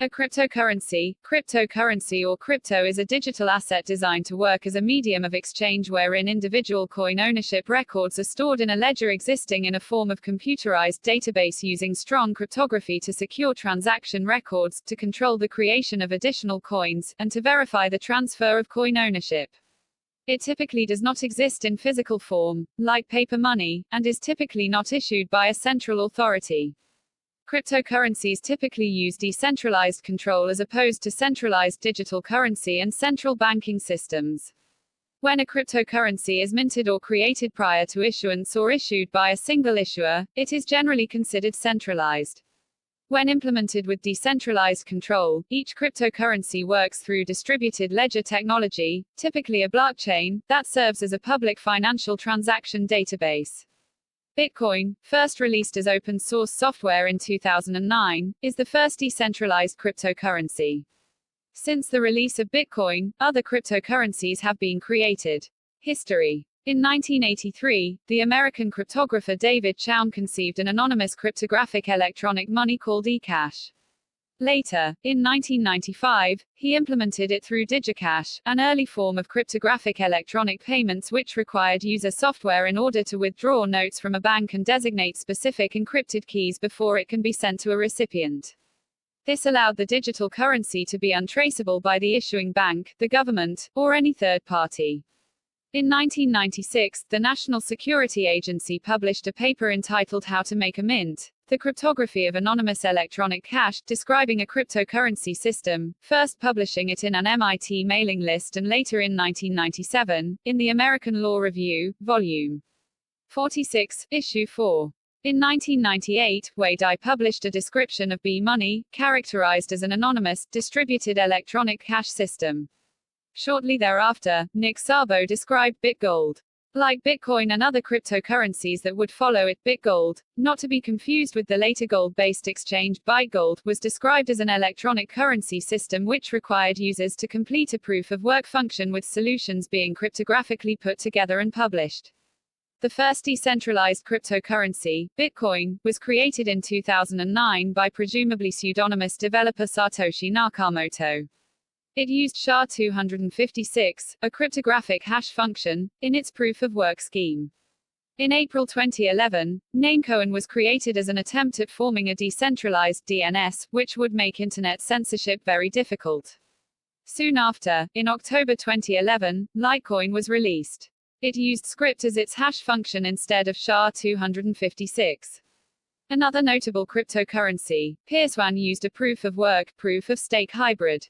A cryptocurrency or crypto is a digital asset designed to work as a medium of exchange wherein individual coin ownership records are stored in a ledger existing in a form of computerized database using strong cryptography to secure transaction records, to control the creation of additional coins, and to verify the transfer of coin ownership. It typically does not exist in physical form, like paper money, and is typically not issued by a central authority. Cryptocurrencies typically use decentralized control as opposed to centralized digital currency and central banking systems. When a cryptocurrency is minted or created prior to issuance or issued by a single issuer, it is generally considered centralized. When implemented with decentralized control, each cryptocurrency works through distributed ledger technology, typically a blockchain, that serves as a public financial transaction database. Bitcoin, first released as open-source software in 2009, is the first decentralized cryptocurrency. Since the release of Bitcoin, other cryptocurrencies have been created. History. In 1983, the American cryptographer David Chaum conceived an anonymous cryptographic electronic money called eCash. Later, in 1995, he implemented it through DigiCash, an early form of cryptographic electronic payments which required user software in order to withdraw notes from a bank and designate specific encrypted keys before it can be sent to a recipient. This allowed the digital currency to be untraceable by the issuing bank, the government, or any third party. In 1996, the National Security Agency published a paper entitled How to Make a Mint, the Cryptography of Anonymous Electronic Cash, describing a cryptocurrency system, first publishing it in an MIT mailing list and later in 1997, in the American Law Review, Volume 46, Issue 4. In 1998, Wei Dai published a description of B-money, characterized as an anonymous, distributed electronic cash system. Shortly thereafter, Nick Szabo described BitGold. Like Bitcoin and other cryptocurrencies that would follow it, BitGold, not to be confused with the later gold-based exchange ByteGold, was described as an electronic currency system which required users to complete a proof-of-work function with solutions being cryptographically put together and published. The first decentralized cryptocurrency, Bitcoin, was created in 2009 by presumably pseudonymous developer Satoshi Nakamoto. It used SHA-256, a cryptographic hash function, in its proof-of-work scheme. In April 2011, Namecoin was created as an attempt at forming a decentralized DNS, which would make Internet censorship very difficult. Soon after, in October 2011, Litecoin was released. It used Script as its hash function instead of SHA-256. Another notable cryptocurrency, Peerswan, used a proof-of-work, proof-of-stake hybrid.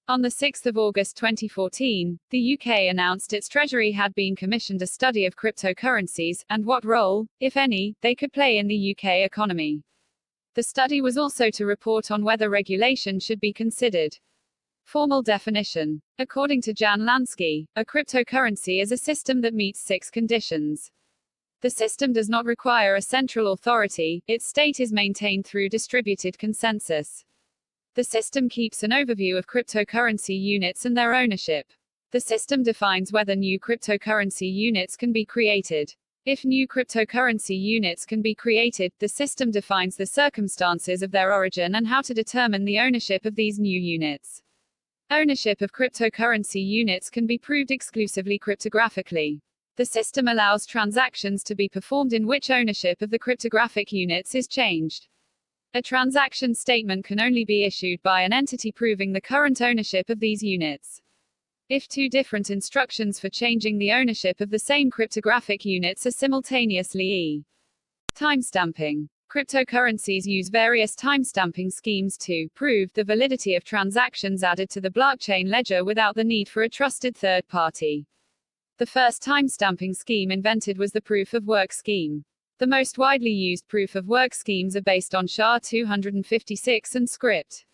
On 6 August 2014, the UK announced its Treasury had been commissioned a study of cryptocurrencies, and what role, if any, they could play in the UK economy. The study was also to report on whether regulation should be considered. Formal definition. According to Jan Lansky, a cryptocurrency is a system that meets 6 conditions. The system does not require a central authority, its state is maintained through distributed consensus. The system keeps an overview of cryptocurrency units and their ownership. The system defines whether new cryptocurrency units can be created. If new cryptocurrency units can be created, the system defines the circumstances of their origin and how to determine the ownership of these new units. Ownership of cryptocurrency units can be proved exclusively cryptographically. The system allows transactions to be performed in which ownership of the cryptographic units is changed. A transaction statement can only be issued by an entity proving the current ownership of these units. If two different instructions for changing the ownership of the same cryptographic units are simultaneously timestamping. Cryptocurrencies use various timestamping schemes to prove the validity of transactions added to the blockchain ledger without the need for a trusted third party. The first timestamping scheme invented was the proof-of-work scheme. The most widely used proof-of-work schemes are based on SHA-256 and Script.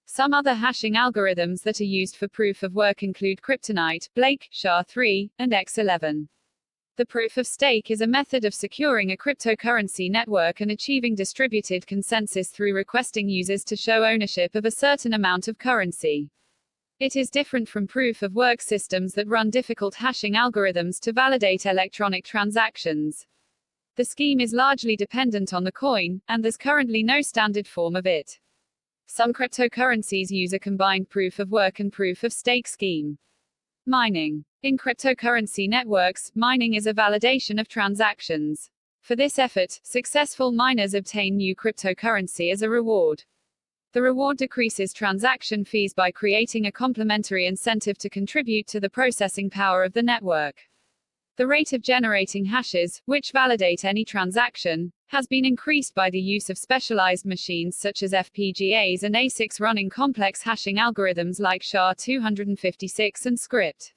Some other hashing algorithms that are used for proof-of-work include Kryptonite, Blake, SHA-3, and X11. The proof-of-stake is a method of securing a cryptocurrency network and achieving distributed consensus through requesting users to show ownership of a certain amount of currency. It is different from proof-of-work systems that run difficult hashing algorithms to validate electronic transactions. The scheme is largely dependent on the coin, and there's currently no standard form of it. Some cryptocurrencies use a combined proof of work and proof of stake scheme. Mining. In cryptocurrency networks, mining is a validation of transactions. For this effort, successful miners obtain new cryptocurrency as a reward. The reward decreases transaction fees by creating a complementary incentive to contribute to the processing power of the network. The rate of generating hashes, which validate any transaction, has been increased by the use of specialized machines such as FPGAs and ASICs running complex hashing algorithms like SHA-256 and Script.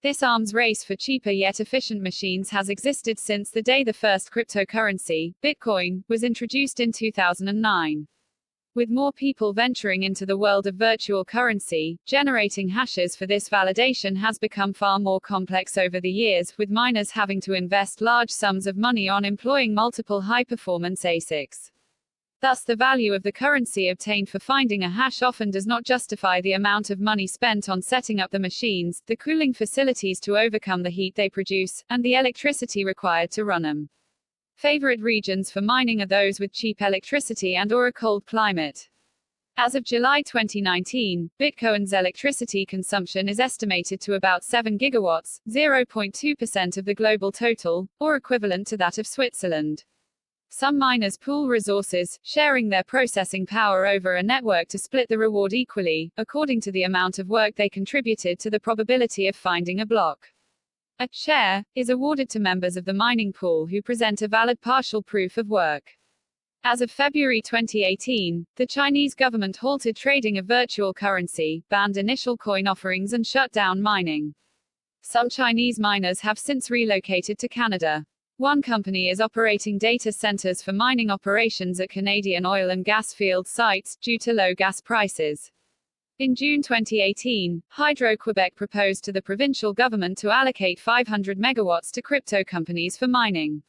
This arms race for cheaper yet efficient machines has existed since the day the first cryptocurrency, Bitcoin, was introduced in 2009. With more people venturing into the world of virtual currency, generating hashes for this validation has become far more complex over the years, with miners having to invest large sums of money on employing multiple high-performance ASICs. Thus, the value of the currency obtained for finding a hash often does not justify the amount of money spent on setting up the machines, the cooling facilities to overcome the heat they produce, and the electricity required to run them. Favorite regions for mining are those with cheap electricity and/or a cold climate. As of July 2019, Bitcoin's electricity consumption is estimated to about 7 gigawatts, 0.2% of the global total, or equivalent to that of Switzerland. Some miners pool resources, sharing their processing power over a network to split the reward equally, according to the amount of work they contributed to the probability of finding a block. A share is awarded to members of the mining pool who present a valid partial proof of work. As of February 2018, the Chinese government halted trading of virtual currency, banned initial coin offerings and shut down mining. Some Chinese miners have since relocated to Canada. One company is operating data centers for mining operations at Canadian oil and gas field sites, due to low gas prices. In June 2018, Hydro-Quebec proposed to the provincial government to allocate 500 megawatts to crypto companies for mining.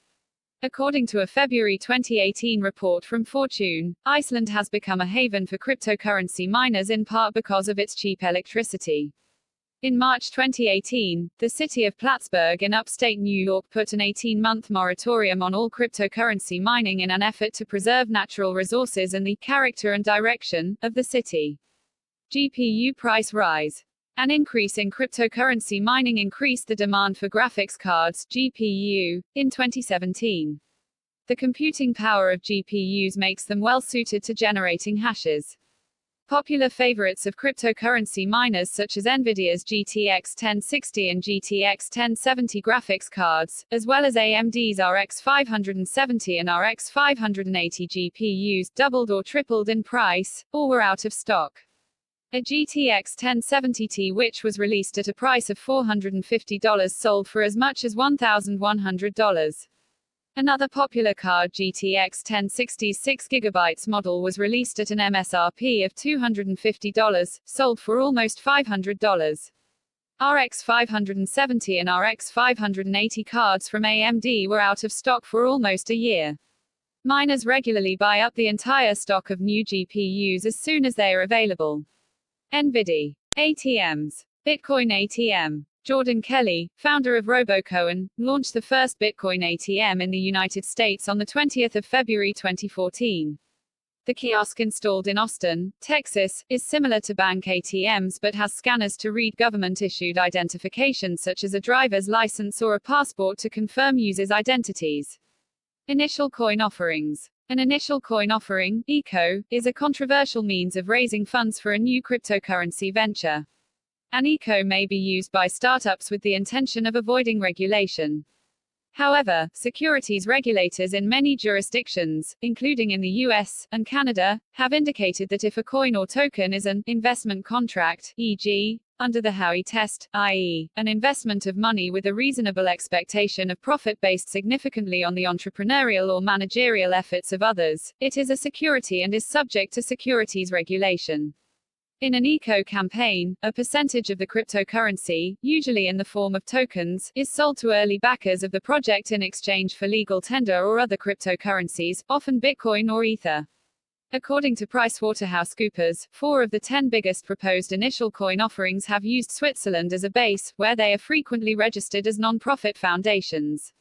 According to a February 2018 report from Fortune, Iceland has become a haven for cryptocurrency miners in part because of its cheap electricity. In March 2018, the city of Plattsburgh in upstate New York put an 18-month moratorium on all cryptocurrency mining in an effort to preserve natural resources and the character and direction of the city. GPU price rise. An increase in cryptocurrency mining increased the demand for graphics cards, GPU, in 2017. The computing power of GPUs makes them well suited to generating hashes. Popular favorites of cryptocurrency miners such as Nvidia's GTX 1060 and GTX 1070 graphics cards, as well as AMD's RX 570 and RX 580 GPUs, doubled or tripled in price, or were out of stock. A GTX 1070 Ti, which was released at a price of $450, sold for as much as $1,100. Another popular card, GTX 1060's 6GB model, was released at an MSRP of $250, sold for almost $500. RX 570 and RX 580 cards from AMD were out of stock for almost a year. Miners regularly buy up the entire stock of new GPUs as soon as they are available. NVIDIA. ATMs. Bitcoin ATM. Jordan Kelly, founder of RoboCoin, launched the first Bitcoin ATM in the United States on the 20th of February 2014. The kiosk installed in Austin, Texas, is similar to bank ATMs but has scanners to read government-issued identification such as a driver's license or a passport to confirm users' identities. Initial coin offerings. An initial coin offering, ICO, is a controversial means of raising funds for a new cryptocurrency venture. An ICO may be used by startups with the intention of avoiding regulation. However, securities regulators in many jurisdictions, including in the US and Canada, have indicated that if a coin or token is an investment contract, e.g., under the Howey test, i.e., an investment of money with a reasonable expectation of profit based significantly on the entrepreneurial or managerial efforts of others, it is a security and is subject to securities regulation. In an eco campaign, a percentage of the cryptocurrency, usually in the form of tokens, is sold to early backers of the project in exchange for legal tender or other cryptocurrencies, often Bitcoin or Ether. According to PricewaterhouseCoopers, 4 of the 10 biggest proposed initial coin offerings have used Switzerland as a base, where they are frequently registered as non-profit foundations.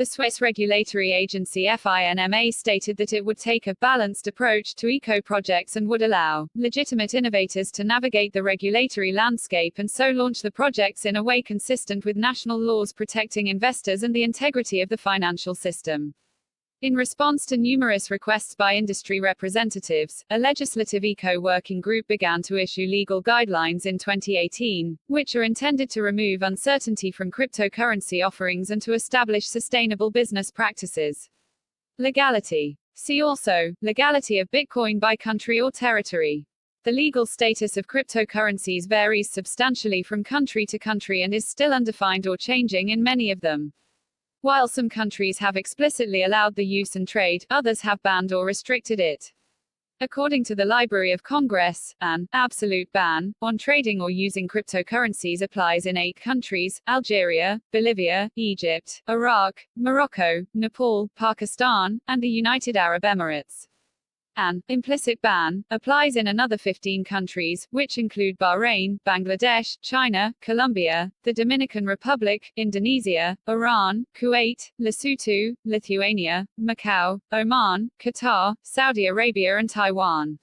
The Swiss regulatory agency FINMA stated that it would take a balanced approach to eco-projects and would allow legitimate innovators to navigate the regulatory landscape and so launch the projects in a way consistent with national laws protecting investors and the integrity of the financial system. In response to numerous requests by industry representatives, a legislative eco-working group began to issue legal guidelines in 2018, which are intended to remove uncertainty from cryptocurrency offerings and to establish sustainable business practices. Legality. See also, legality of Bitcoin by country or territory. The legal status of cryptocurrencies varies substantially from country to country and is still undefined or changing in many of them. While some countries have explicitly allowed the use and trade, others have banned or restricted it. According to the Library of Congress, an absolute ban on trading or using cryptocurrencies applies in 8 countries: Algeria, Bolivia, Egypt, Iraq, Morocco, Nepal, Pakistan, and the United Arab Emirates. An implicit ban applies in another 15 countries, which include Bahrain, Bangladesh, China, Colombia, the Dominican Republic, Indonesia, Iran, Kuwait, Lesotho, Lithuania, Macau, Oman, Qatar, Saudi Arabia and Taiwan.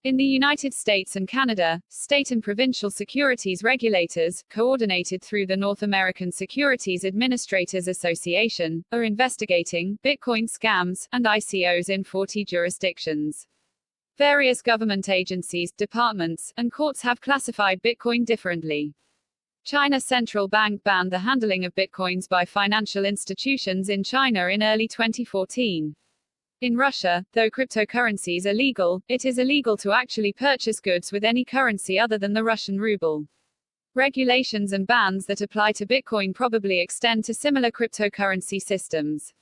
In the United States and Canada, state and provincial securities regulators, coordinated through the North American Securities Administrators Association, are investigating Bitcoin scams and ICOs in 40 jurisdictions. Various government agencies, departments, and courts have classified Bitcoin differently. China's central bank banned the handling of Bitcoins by financial institutions in China in early 2014. In Russia, though cryptocurrencies are legal, it is illegal to actually purchase goods with any currency other than the Russian ruble. Regulations and bans that apply to Bitcoin probably extend to similar cryptocurrency systems.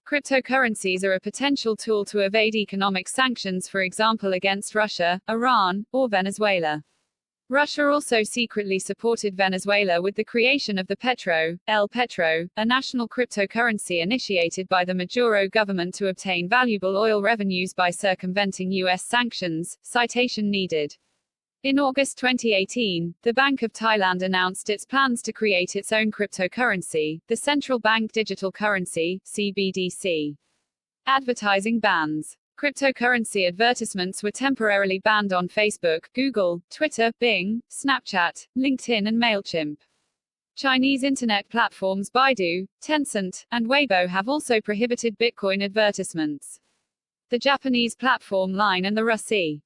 Cryptocurrencies are a potential tool to evade economic sanctions, for example against Russia, Iran, or Venezuela. Russia also secretly supported Venezuela with the creation of the El Petro, a national cryptocurrency initiated by the Maduro government to obtain valuable oil revenues by circumventing U.S. sanctions. Citation needed. In August 2018, the Bank of Thailand announced its plans to create its own cryptocurrency, the Central Bank Digital Currency, CBDC. Advertising bans. Cryptocurrency advertisements were temporarily banned on Facebook, Google, Twitter, Bing, Snapchat, LinkedIn and MailChimp. Chinese internet platforms Baidu, Tencent, and Weibo have also prohibited Bitcoin advertisements. The Japanese platform Line and the Russi